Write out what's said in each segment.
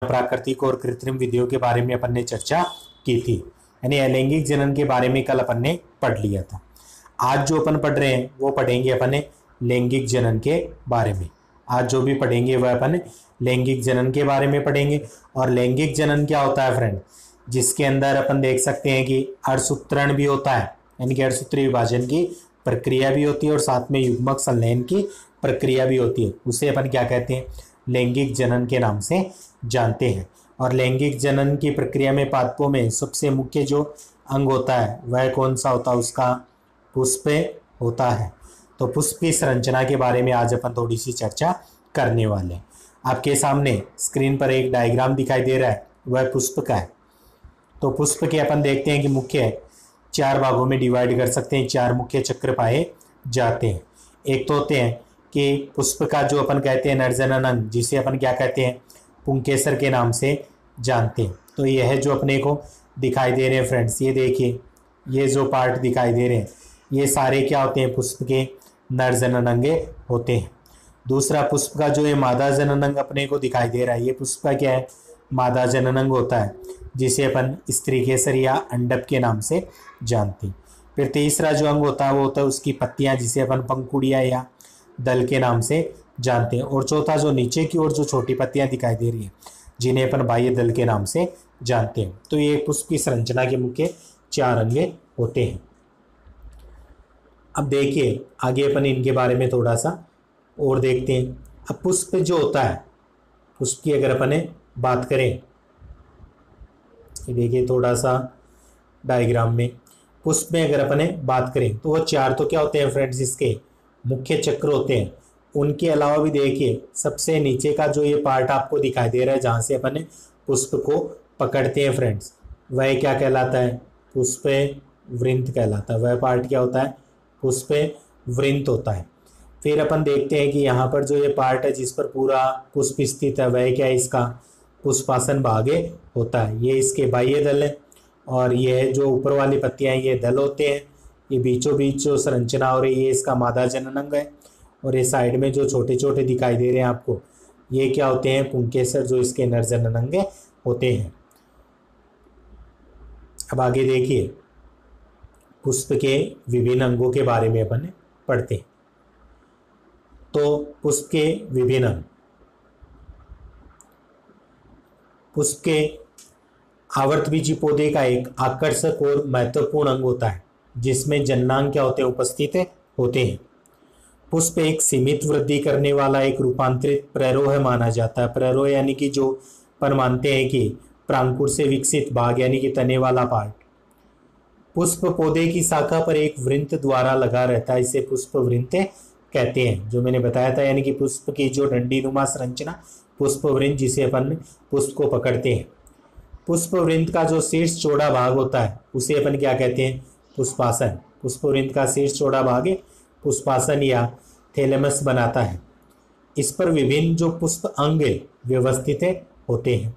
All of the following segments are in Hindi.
प्राकृतिक और कृत्रिम विधियों के बारे में अपन ने चर्चा की थी, यानी अलैंगिक जनन के बारे में कल अपन ने पढ़ लिया था। आज जो अपन पढ़ रहे हैं वो पढ़ेंगे अपन लैंगिक जनन के बारे में। आज जो भी पढ़ेंगे वह अपन लैंगिक जनन के बारे में पढ़ेंगे। और लैंगिक जनन क्या होता है फ्रेंड, जिसके अंदर अपन देख सकते हैं कि अर्धसूत्रण भी होता है, यानी कि अर्धसूत्री विभाजन की प्रक्रिया भी होती है और साथ में युग्मक संलयन की प्रक्रिया भी होती है। उसे अपन क्या कहते हैं, लैंगिक जनन के नाम से जानते हैं। और लैंगिक जनन की प्रक्रिया में पादपों में सबसे मुख्य जो अंग होता है वह कौन सा होता है, उसका पुष्प होता है। तो पुष्प की संरचना के बारे में आज अपन थोड़ी सी चर्चा करने वाले हैं। आपके सामने स्क्रीन पर एक डायग्राम दिखाई दे रहा है, वह पुष्प का है। तो पुष्प के अपन देखते हैं कि मुख्य 4 भागों में डिवाइड कर सकते हैं, 4 मुख्य चक्र पाए जाते हैं। एक तो होते हैं कि पुष्प का जो अपन कहते हैं नरजनन अंग, जिसे अपन क्या कहते हैं, पुंकेसर के नाम से जानते हैं। तो यह जो अपने को दिखाई दे रहे हैं फ्रेंड्स, ये देखिए, ये जो पार्ट दिखाई दे रहे हैं ये सारे क्या होते हैं, पुष्प के नरजनन अंगे होते हैं। दूसरा पुष्प का जो ये मादा जनन अंग अपने को दिखाई दे रहा है, ये पुष्प का क्या है, मादा जनन अंग होता है, जिसे अपन स्त्री केसर या अंडप के नाम से जानते हैं। फिर तीसरा जो अंग होता है वो होता है उसकी पत्तियां, जिसे अपन पंखुड़ियां या दल के नाम से जानते हैं। और चौथा जो नीचे की ओर जो छोटी पत्तियां दिखाई दे रही है, जिन्हें अपन बाह्य दल के नाम से जानते हैं। तो ये पुष्प की संरचना के मुख्य 4 अंगे होते हैं। अब देखिए आगे अपन इनके बारे में थोड़ा सा और देखते हैं। अब पुष्प जो होता है, पुष्प की अगर अपन बात करें, देखिए थोड़ा सा डायग्राम में, पुष्प में अगर अपन बात करें तो वो 4 तो क्या होते हैं फ्रेंड्स, इसके मुख्य चक्र होते हैं। उनके अलावा भी देखिए सबसे नीचे का जो ये पार्ट आपको दिखाई दे रहा है, जहाँ से अपन पुष्प को पकड़ते हैं फ्रेंड्स, वह क्या कहलाता है, पुष्प वृंत कहलाता है। वह पार्ट क्या होता है, पुष्प वृंत होता है। फिर अपन देखते हैं कि यहाँ पर जो ये पार्ट है जिस पर पूरा पुष्प स्थित है, वह क्या है, इसका पुष्पासन भाग होता है। ये इसके बाह्य दल है और ये जो ऊपर वाली पत्तियां हैं ये दल होते हैं। ये बीचों बीच जो संरचना हो रही है ये इसका मादा जनन अंग है। और ये साइड में जो छोटे छोटे दिखाई दे रहे हैं आपको, ये क्या होते हैं, पुंकेसर, जो इसके नर जनन अंग होते हैं। अब आगे देखिए पुष्प के विभिन्न अंगों के बारे में अपन पढ़ते हैं। तो पुष्प के विभिन्न अंग, पुष्प के आवर्तबीजी पौधे का एक आकर्षक और महत्वपूर्ण अंग होता है, जिसमें जननांग क्या होते हैं, उपस्थित होते हैं। पुष्प एक सीमित वृद्धि करने वाला एक रूपांतरित प्ररोह माना जाता है। प्ररोह यानी कि जो पर मानते हैं कि प्रांकुर से विकसित भाग, यानी कि तने वाला पार्ट। पुष्प पौधे की शाखा पर एक वृंत द्वारा लगा रहता है, इसे पुष्प वृंत कहते हैं, जो मैंने बताया था। यानी कि पुष्प की जो डंडी नुमा संरचना, पुष्प वृंत, जिसे अपन पुष्प को पकड़ते हैं। पुष्प वृंत का जो शीर्ष चौड़ा भाग होता है उसे अपन क्या कहते हैं, पुष्पासन। पुष्प वृंत का शीर्ष चौड़ा भाग पुष्पासन या थैलेमस बनाता है। इस पर विभिन्न जो पुष्प अंग व्यवस्थित होते हैं।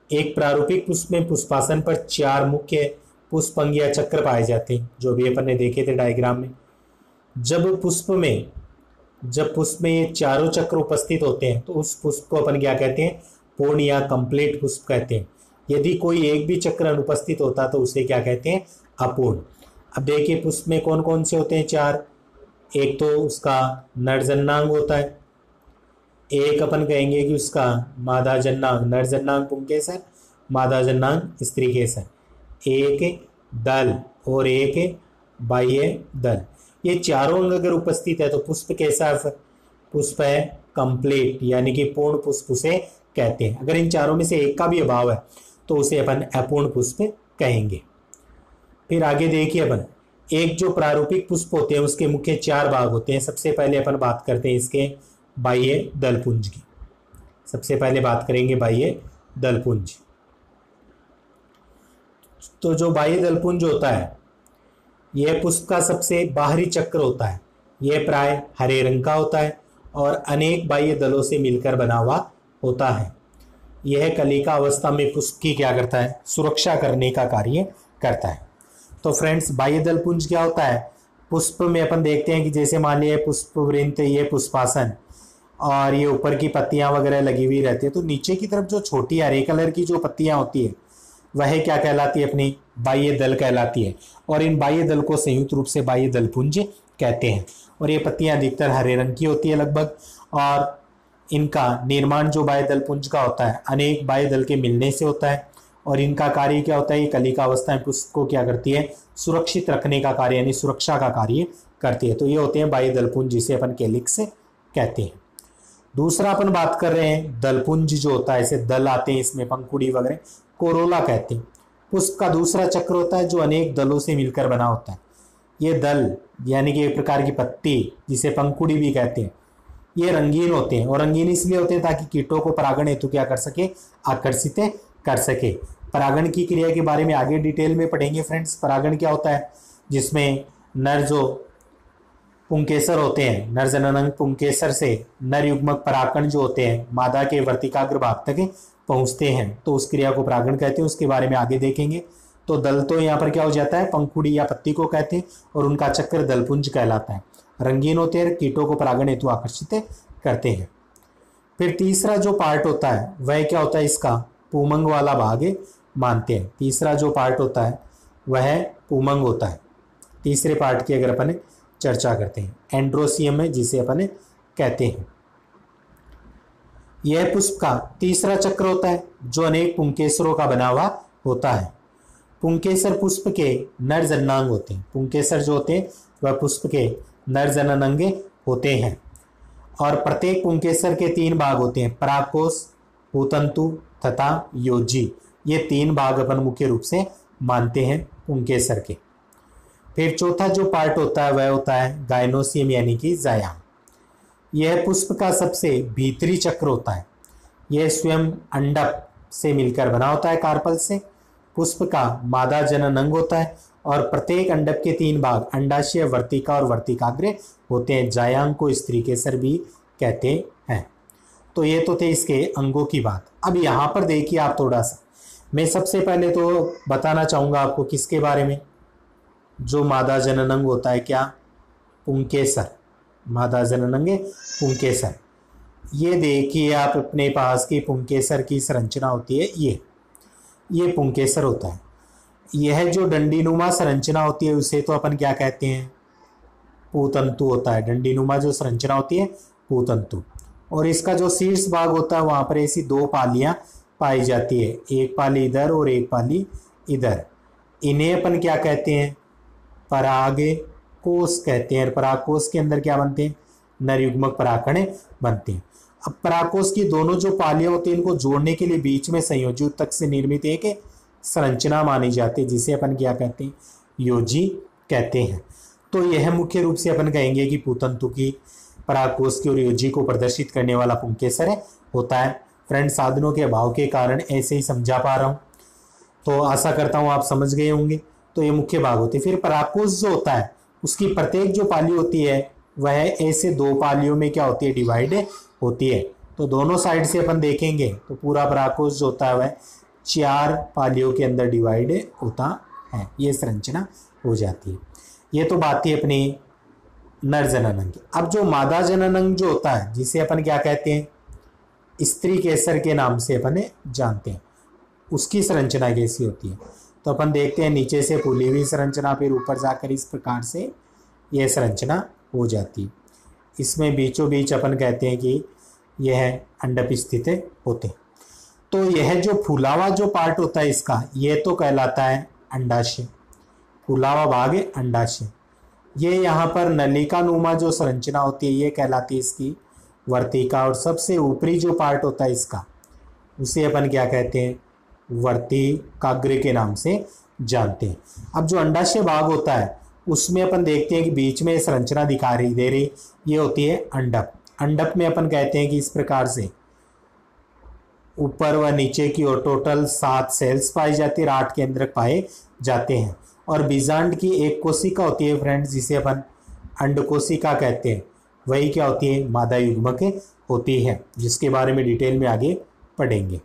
एक प्रारूपिक पुष्प में पुष्पासन पर 4 मुख्य पुष्प अंग या चक्र पाए जाते हैं, जो भी अपन ने देखे थे डायग्राम में। जब पुष्प में ये चारों चक्र उपस्थित होते हैं तो उस पुष्प को अपन क्या कहते हैं, पूर्ण या कंप्लीट पुष्प कहते हैं। यदि कोई एक भी चक्र अनुपस्थित होता तो उसे क्या कहते हैं, अपूर्ण। अब देखिए पुष्प में कौन कौन से होते हैं, 4। एक तो उसका नरजन्नांग होता है, एक अपन कहेंगे कि उसका मादा जन्नांग, नरजन्नांग पुंकेसर, मादा जन्नांग स्त्री केसर, एक दल और एक बाह्य दल। ये चारों अंग अगर उपस्थित है तो पुष्प कैसा पुष्प है, कंप्लीट, यानी कि पूर्ण पुष्प उसे कहते हैं। अगर इन चारों में से एक का भी अभाव है तो उसे अपन अपूर्ण पुष्प कहेंगे। फिर आगे देखिए अपन, एक जो प्रारूपिक पुष्प होते हैं उसके मुख्य 4 भाग होते हैं। सबसे पहले अपन बात करते हैं इसके बाह्य दलपुंज की। सबसे पहले बात करेंगे बाह्य दलपुंज। तो जो बाह्य दलपुंज होता है यह पुष्प का सबसे बाहरी चक्र होता है। यह प्राय हरे रंग का होता है और अनेक बाह्य दलों से मिलकर बना हुआ होता है। यह कलिका अवस्था में पुष्प की क्या करता है, सुरक्षा करने का कार्य करता है। तो फ्रेंड्स बाह्य दलपुंज क्या होता है, पुष्प में अपन देखते हैं कि जैसे मान लिया पुष्प वृंत, ये पुष्पासन, और ये ऊपर की पत्तियां वगैरह लगी हुई रहती है, तो नीचे की तरफ जो छोटी हरे कलर की जो पत्तियां होती है वह क्या कहलाती है, अपनी बाह्य दल कहलाती है। और इन बाह्य दल को संयुक्त रूप से बाह्य दल पुंज कहते हैं। और ये पत्तियां अधिकतर हरे रंग की होती है लगभग, और इनका निर्माण जो बाह्य दल पुंज का होता है अनेक बाह्य दल के मिलने से होता है। और इनका कार्य क्या होता है, ये कलिका अवस्था में पुष्प को क्या करती है, सुरक्षित रखने का कार्य यानी सुरक्षा का कार्य करती है। तो ये होते हैं बाह्य दलपुंज, जिसे अपन कैलिक्स कहते हैं। दूसरा अपन बात कर रहे हैं दलपुंज जो होता है, ऐसे दल आते हैं इसमें पंखुड़ी वगैरह, कोरोला कहते हैं। पुष्प का दूसरा चक्र होता है जो अनेक दलों से मिलकर बना होता है। ये दल यानी कि एक प्रकार की पत्ती जिसे पंखुड़ी भी कहते हैं, ये रंगीन होते हैं। और रंगीन इसलिए होते हैं ताकि कीटों को परागण हेतु क्या कर सके, आकर्षित कर सके। परागण की क्रिया के बारे में आगे डिटेल में पढ़ेंगे फ्रेंड्स। परागण क्या होता है, जिसमें नर जो पुंकेसर होते हैं, नर जननांग पुंकेसर से नर युग्मक परागण जो होते हैं मादा के वर्तिकाग्र भाग तक पहुंचते हैं, तो उस क्रिया को परागण कहते हैं। उसके बारे में आगे देखेंगे। तो दल तो यहाँ पर क्या हो जाता है, पंखुड़ी या पत्ती को कहते हैं, और उनका चक्र दलपुंज कहलाता है। रंगीन होते हैं, कीटों को परागण हेतु आकर्षित करते हैं। फिर तीसरा जो पार्ट होता है वह क्या होता है, इसका पूमंग वाला भाग मानते हैं। तीसरा जो पार्ट होता है वह पूमंग होता है। तीसरे पार्ट की अगर अपन चर्चा करते हैं, एंड्रोसियम है जिसे अपन कहते हैं। यह पुष्प का तीसरा चक्र होता है जो अनेक पुंकेसरों का बना हुआ होता है। पुंकेसर पुष्प के नर जननांग होते हैं। पुंकेसर जो होते हैं वह पुष्प के नर जननांग होते हैं। और प्रत्येक पुंकेसर के 3 भाग होते हैं, परागकोश, पूतंतु तथा योजी। ये 3 भाग अपन मुख्य रूप से मानते हैं पुंकेसर के। फिर चौथा जो पार्ट होता है वह होता है गायनोसियम यानी कि जायाम। यह पुष्प का सबसे भीतरी चक्र होता है। यह स्वयं अंडक से मिलकर बना होता है, कार्पल से। पुष्प का मादा जननांग होता है और प्रत्येक अंडक के 3 भाग अंडाशय, वर्तिका और वर्तिकाग्र होते हैं। जायांग को स्त्री केसर भी कहते हैं। तो ये तो थे इसके अंगों की बात। अब यहाँ पर देखिए आप थोड़ा सा, मैं सबसे पहले तो बताना चाहूँगा आपको किसके बारे में, जो मादा जननांग होता है, क्या, पुंकेसर, मादा जननांग पुंकेसर। ये देखिए आप अपने पास की पुंकेसर की संरचना होती है, ये पुंकेसर होता है। यह जो डंडीनुमा संरचना होती है उसे तो अपन क्या कहते हैं, पूतंतु होता है। डंडीनुमा जो संरचना होती है पूतंतु। और इसका जो शीर्ष भाग होता है वहां पर ऐसी 2 पालियां पाई जाती है, एक पाली इधर और एक पाली इधर। इन्हें अपन क्या कहते हैं, परागकोश कहते हैं। परागकोश के अंदर क्या बनते हैं, नर युग्मक परागकण बनते हैं। अब परागकोश की दोनों जो पालियां होती हैं इनको जोड़ने के लिए बीच में संयोजी ऊतक से निर्मित एक संरचना मानी जाती है, जिसे अपन क्या कहते हैं, योजी कहते हैं। तो यह मुख्य रूप से अपन कहेंगे कि पूतंतु की, परागकोश की और योजी को प्रदर्शित करने वाला पुंकेसर होता है। फ्रेंड, साधनों के अभाव के कारण ऐसे ही समझा पा रहा हूँ, तो आशा करता हूँ आप समझ गए होंगे। तो ये मुख्य भाग होते हैं। फिर परागकोश जो होता है उसकी प्रत्येक जो पाली होती है वह ऐसे 2 पालियों में क्या होती है, डिवाइड होती है। तो दोनों साइड से अपन देखेंगे तो पूरा परागकोश जो होता है वह 4 पालियों के अंदर डिवाइड होता है। ये संरचना हो जाती है। ये तो बात थी अपनी नर जननांग की। अब जो मादा जननांग जो होता है जिसे अपन क्या कहते हैं, स्त्री केसर के नाम से अपन जानते हैं, उसकी संरचना कैसी होती है। तो अपन देखते हैं, नीचे से फूली हुई संरचना, फिर ऊपर जाकर इस प्रकार से यह संरचना हो जाती है। इसमें बीचों बीच अपन कहते हैं कि यह अंडप स्थित होते हैं। तो यह जो फूलावा जो पार्ट होता है इसका, यह तो कहलाता है अंडाशय। फूलावा भाग अंडाशय। ये यहाँ पर नलिका नुमा जो संरचना होती है ये कहलाती है इसकी वर्तिका। और सबसे ऊपरी जो पार्ट होता है इसका, उसे अपन क्या कहते हैं, वर्तिकाग्र के नाम से जानते हैं। अब जो अंडाशय भाग होता है उसमें अपन देखते हैं कि बीच में संरचना दिखाई दे रही, ये होती है अंडप। अंडप में अपन कहते हैं कि इस प्रकार से ऊपर व नीचे की ओर टोटल 7 सेल्स पाई जाती है, 8 केंद्रक पाए जाते हैं। और बीजांड की एक कोशिका होती है फ्रेंड्स, जिसे अपन अंड कोशिका कहते हैं, वही क्या होती है, मादा युग्मक होती है, जिसके बारे में डिटेल में आगे पढ़ेंगे।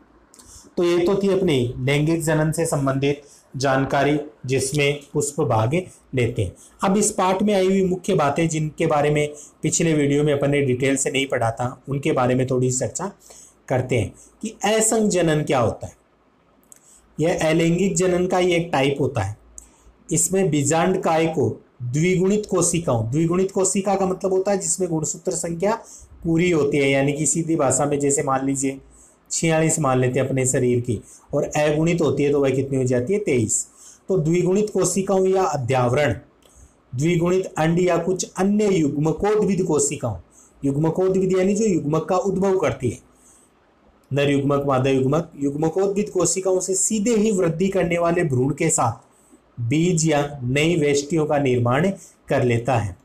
तो ये तो थी अपनी लैंगिक जनन से संबंधित जानकारी जिसमें पुष्प भाग लेते हैं। अब इस पाठ में आई हुई मुख्य बातें जिनके बारे में पिछले वीडियो में अपन ने डिटेल से नहीं पढ़ा था, उनके बारे में थोड़ी चर्चा करते हैं कि असंग जनन क्या होता है। यह अलैंगिक जनन का ही एक टाइप होता है। इसमें बीजांड काय को द्विगुणित कोशिकाओं, द्विगुणित कोशिका का मतलब होता है जिसमें गुणसूत्र संख्या पूरी होती है, यानी कि सीधी भाषा में जैसे मान लीजिए 46 मान लेते हैं अपने शरीर की, और अगुणित होती है तो वह कितनी हो जाती है 23। तो द्विगुणित कोशिकाओं या अध्यावरण, द्विगुणित अंड या कुछ अन्य युग्मकोद्भिद कोशिकाओं, युग्मकोद्भिद यानी जो युग्मक का उद्भव करती है, नर युग्मक मादा युग्मक, युग्मकोद्भिद कोशिकाओं से सीधे ही वृद्धि करने वाले भ्रूण के साथ बीज या नई वेष्टियों का निर्माण कर लेता है।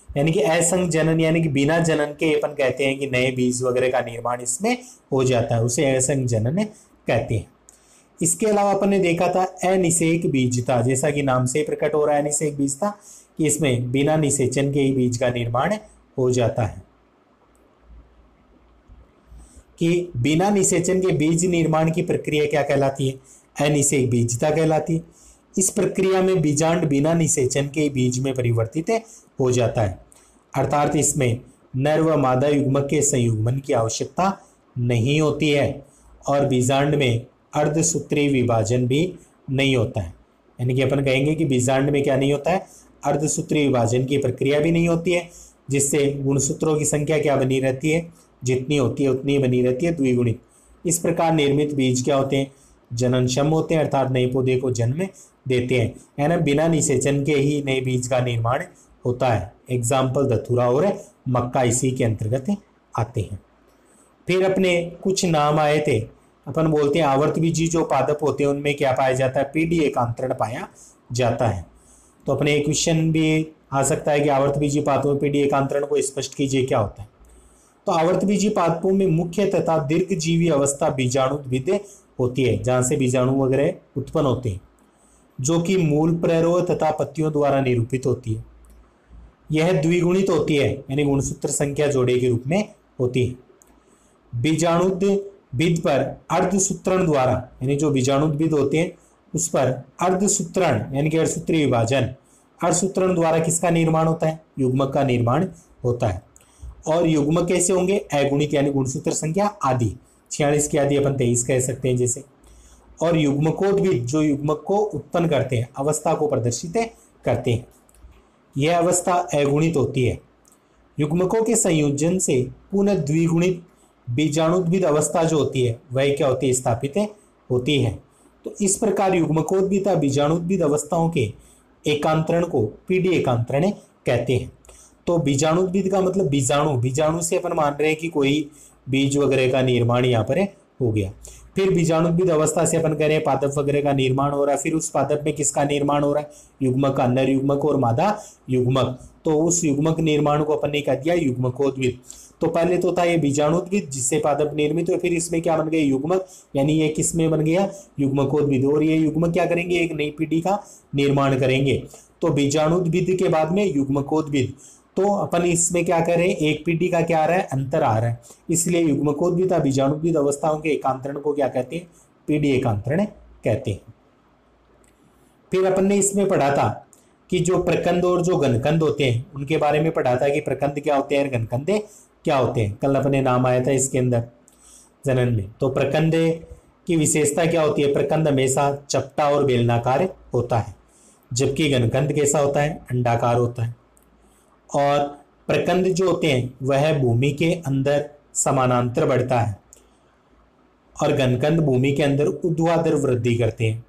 यानी कि असंग जनन यानी कि बिना जनन के अपन कहते हैं कि नए बीज वगैरह का निर्माण इसमें हो जाता है, उसे असंग जनन कहते हैं। इसके अलावा अपन ने देखा था अनिषेक बीजता, जैसा कि नाम से प्रकट हो रहा है अनिषेक बीजता, कि इसमें बिना निषेचन के ही बीज का निर्माण हो जाता है, कि बिना निषेचन के बीज निर्माण की प्रक्रिया क्या कहलाती है, अनिषेक बीजता कहलाती है। इस प्रक्रिया में बीजांड बिना निषेचन के बीज में परिवर्तित हो जाता है, अर्थात इसमें नर व मादा युग्मक के संयुग्मन की आवश्यकता नहीं होती है और बीजांड में अर्धसूत्री विभाजन भी नहीं होता है। यानी कि अपन कहेंगे कि बीजांड में क्या नहीं होता है, अर्धसूत्री विभाजन की प्रक्रिया भी नहीं होती है, जिससे गुणसूत्रों की संख्या क्या बनी रहती है, जितनी होती है उतनी बनी रहती है, द्विगुणित। इस प्रकार निर्मित बीज क्या होते हैं, जननक्षम होते हैं, अर्थात नए पौधे को जन्म देते हैं। यानी बिना निषेचन के ही नए बीज का निर्माण होता है। एग्जाम्पल धतूरा और मक्का इसी के अंतर्गत आते हैं। फिर अपने कुछ नाम आए थे, अपन बोलते हैं आवर्तबीजी जो पादप होते हैं उनमें क्या पाया जाता है, पीडी एकांतरण पाया जाता है। तो अपने एक क्वेश्चन भी आ सकता है कि आवर्तबीजी पादपों में पीडी एकांतरण को स्पष्ट कीजिए क्या होता है। तो आवर्तबीजी पादपों में मुख्य तथा दीर्घजीवी अवस्था बीजाणुद्भिद होती है, जहां से बीजाणु वगैरह उत्पन्न होते हैं, जो कि मूल प्ररोह तथा पत्तियों द्वारा निरूपित होती है। यह द्विगुणित होती है, यानी गुणसूत्र संख्या जोड़े के रूप में होती है। बीजाणुद्भिद पर अर्धसूत्रण द्वारा, यानी जो बीजाणुद्भिद होते हैं उस पर अर्धसूत्रण यानी कि अर्धसूत्री विभाजन, अर्धसूत्रण द्वारा किसका निर्माण होता है, युग्मक का निर्माण होता है। और युग्मक कैसे होंगे, अगुणित यानी गुणसूत्र संख्या आदि, 46 की आदि अपन 23 कह सकते हैं जैसे। और युग्मकोद्भिद जो युग्मक को उत्पन्न करते हैं, अवस्था को प्रदर्शित करते हैं, यह अवस्था अगुणित होती है। युग्मकों के संयोजन से पुनः द्विगुणित बीजाणुद्भिद अवस्था जो होती है वह क्या होती है, स्थापित होती है। तो इस प्रकार युग्मकोद्भिद या बीजाणुद्भिद अवस्थाओं के एकांतरण को पीडी एकांतरण कहते हैं। तो बीजाणुद्भिद का मतलब बीजाणु, बीजाणु से अपन मान रहे हैं कि कोई बीज वगैरह का निर्माण यहाँ पर हो गया। फिर बीजाणुद्भिद अवस्था से अपन कह रहे हैं पादप वगैरह का निर्माण हो रहा है। फिर उस पादप में किसका निर्माण हो रहा है, युग्मक का, नर युग्मक और मादा युग्मक। तो उस युग्मक निर्माण को अपन ने कह दिया युग्मकोद्भिद। तो पहले तो था ये बीजाणुद्भिद जिससे पादप निर्मित हुए, फिर इसमें क्या बन गया, युग्मक, यानी ये किस में बन गया, युग्मकोद्भिद। और ये युग्मक क्या करेंगे, एक नई पीढ़ी का निर्माण करेंगे। तो बीजाणुद्भिद के बाद में युग्मकोद्भिद। तो अपन इसमें क्या करें, एक पीढ़ी का क्या आ रहा है, अंतर आ रहा है, इसलिए युग्मकोद्भिद या बीजाणुद्भिद अवस्थाओं के एकांतरण को क्या कहते हैं, पीढ़ी एकांतरण कहते हैं। फिर अपन ने इसमें पढ़ा था कि जो प्रकंद और जो घनकंद होते हैं उनके बारे में पढ़ा था कि प्रकंद क्या होते हैं, घनकंद क्या होते हैं। कल अपने नाम आया था इसके अंदर जनन में। तो प्रकंद की विशेषता क्या होती है, प्रकंद हमेशा चपटा और बेलनाकार होता है, जबकि घनकंद कैसा होता है, अंडाकार होता है। और प्रकंद जो होते हैं वह भूमि के अंदर समानांतर बढ़ता है और घनकंद भूमि के अंदर ऊर्ध्वाधर वृद्धि करते हैं।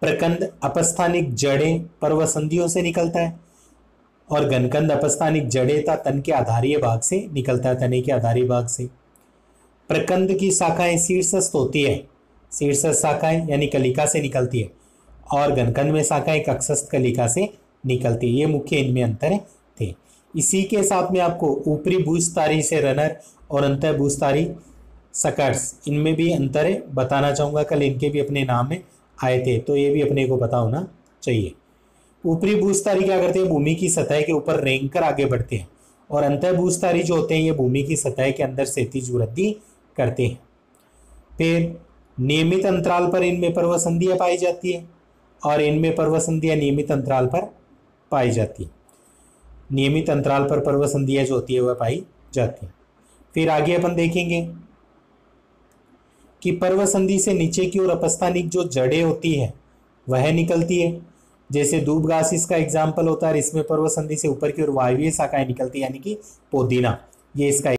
प्रकंद अपस्थानिक जड़ें पर्वसंधियों से निकलता है और घनकंद अपस्थानिक जड़ें तथा तन के आधारीय भाग से निकलता है, तने के आधारीय भाग से। प्रकंद की शाखाएं शीर्षस्थ होती है, शीर्षस्थ शाखाएं यानी कलिका से निकलती है, और घनकंद में शाखाएं कक्षस्थ कलिका से निकलती है। ये मुख्य इनमें अंतर थे। इसी के साथ में आपको ऊपरी भूस्तारी से रनर और अंतर भूस्तारी सकर्स, इनमें भी अंतर बताना चाहूँगा। कल इनके भी अपने नाम में आए थे, तो ये भी अपने को पता होना चाहिए। ऊपरी भूस्तारी क्या करते हैं, भूमि की सतह के ऊपर रेंग कर आगे बढ़ते हैं, और अंतर भूस्तारी जो होते हैं ये भूमि की सतह के अंदर क्षैतिज वृद्धि करते हैं। फिर नियमित अंतराल पर इनमें पर्वसंधियां पाई जाती है और इनमें पर्वसंधियां नियमित अंतराल पर पाई जाती है। नियमित अंतराल पर पर्वसंधियां जो होती है वह पाई जाती है। फिर आगे अपन देखेंगे कि पर्वसंधि से नीचे की ओर अपस्थानिक जो जड़ें होती है वह निकलती है। जैसे दूब घास इसका एग्जाम्पल होता है, इसमें पर्वसंधि से ऊपर की ओर वायवीय शाखाएं निकलती है, यानी कि पोदीना, ये इसका